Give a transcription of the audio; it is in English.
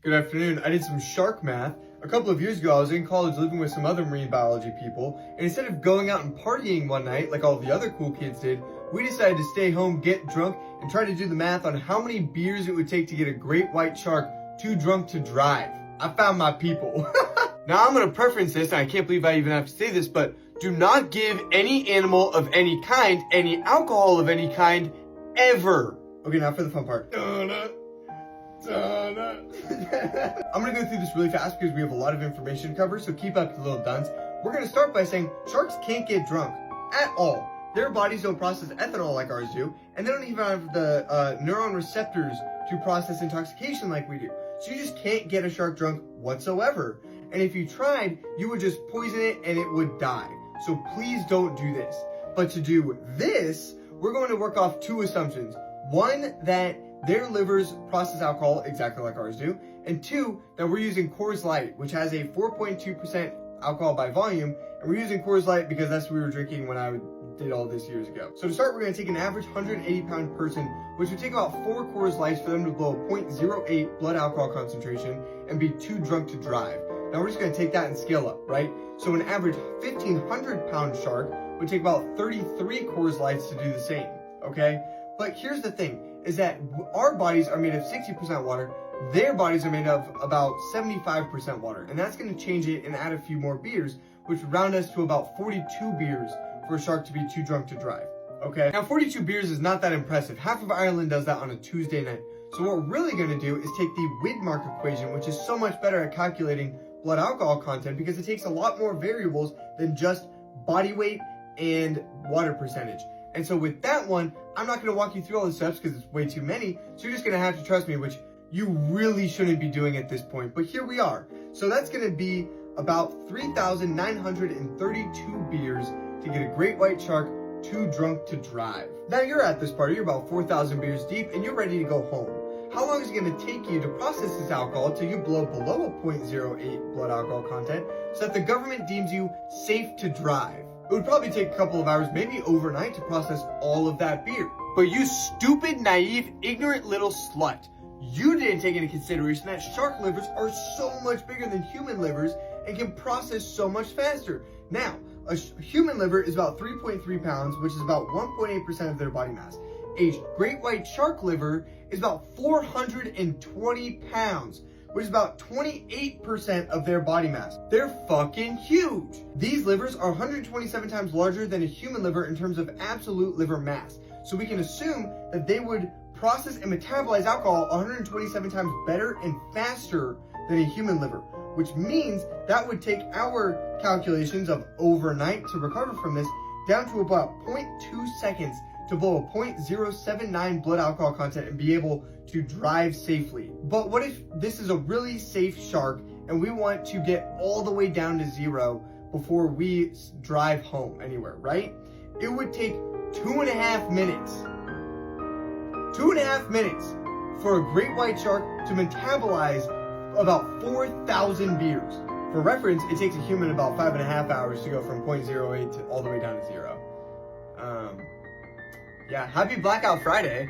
Good afternoon. I did some shark math. A couple of years ago, I was in college living with some other marine biology people, and instead of going out and partying one night like all the other cool kids did, we decided to stay home, get drunk, and try to do the math on how many beers it would take to get a great white shark too drunk to drive. I found my people. Now I'm going to preference this, and I can't believe I even have to say this, but do not give any animal of any kind any alcohol of any kind ever. Okay, now for the fun part. I'm gonna go through this really fast because we have a lot of information to cover, so keep up the little duns. We're gonna start by saying sharks can't get drunk at all. Their bodies don't process ethanol like ours do, and they don't even have the neuron receptors to process intoxication like we do. So you just can't get a shark drunk whatsoever. And if you tried, you would just poison it and it would die. So please don't do this. But to do this, we're going to work off two assumptions. One, that their livers process alcohol exactly like ours do. And two, that we're using Coors Light, which has a 4.2% alcohol by volume. And we're using Coors Light because that's what we were drinking when I did all this years ago. So to start, we're going to take an average 180-pound person, which would take about 4 Coors Lights for them to blow a 0.08 blood alcohol concentration and be too drunk to drive. Now we're just going to take that and scale up, right? So an average 1,500-pound shark would take about 33 Coors Lights to do the same, okay? But here's the thing, is that our bodies are made of 60% water, their bodies are made of about 75% water, and that's going to change it and add a few more beers, which would round us to about 42 beers for a shark to be too drunk to drive, okay? Now 42 beers is not that impressive. Half of Ireland does that on a Tuesday night. So what we're really going to do is take the Widmark equation, which is so much better at calculating blood alcohol content because it takes a lot more variables than just body weight and water percentage. And so with that one, I'm not going to walk you through all the steps because it's way too many. So you're just going to have to trust me, which you really shouldn't be doing at this point. But here we are. So that's going to be about 3,932 beers to get a great white shark too drunk to drive. Now you're at this party, you're about 4,000 beers deep, and you're ready to go home. How long is it going to take you to process this alcohol till you blow below a 0.08 blood alcohol content so that the government deems you safe to drive? It would probably take a couple of hours, maybe overnight, to process all of that beer. But you stupid, naive, ignorant little slut, you didn't take into consideration that shark livers are so much bigger than human livers and can process so much faster. Now, a human liver is about 3.3 pounds, which is about 1.8% of their body mass. A great white shark liver is about 420 pounds, which is about 28% of their body mass. They're fucking huge. These livers are 127 times larger than a human liver in terms of absolute liver mass. So we can assume that they would process and metabolize alcohol 127 times better and faster than a human liver, which means that would take our calculations of overnight to recover from this down to about 0.2 seconds to blow a 0.079 blood alcohol content and be able to drive safely. But what if this is a really safe shark and we want to get all the way down to 0 before we drive home anywhere, right? It would take 2.5 minutes. 2.5 minutes for a great white shark to metabolize about 4,000 beers. For reference, it takes a human about 5.5 hours to go from 0.08 to all the way down to 0. Yeah, happy Blackout Friday.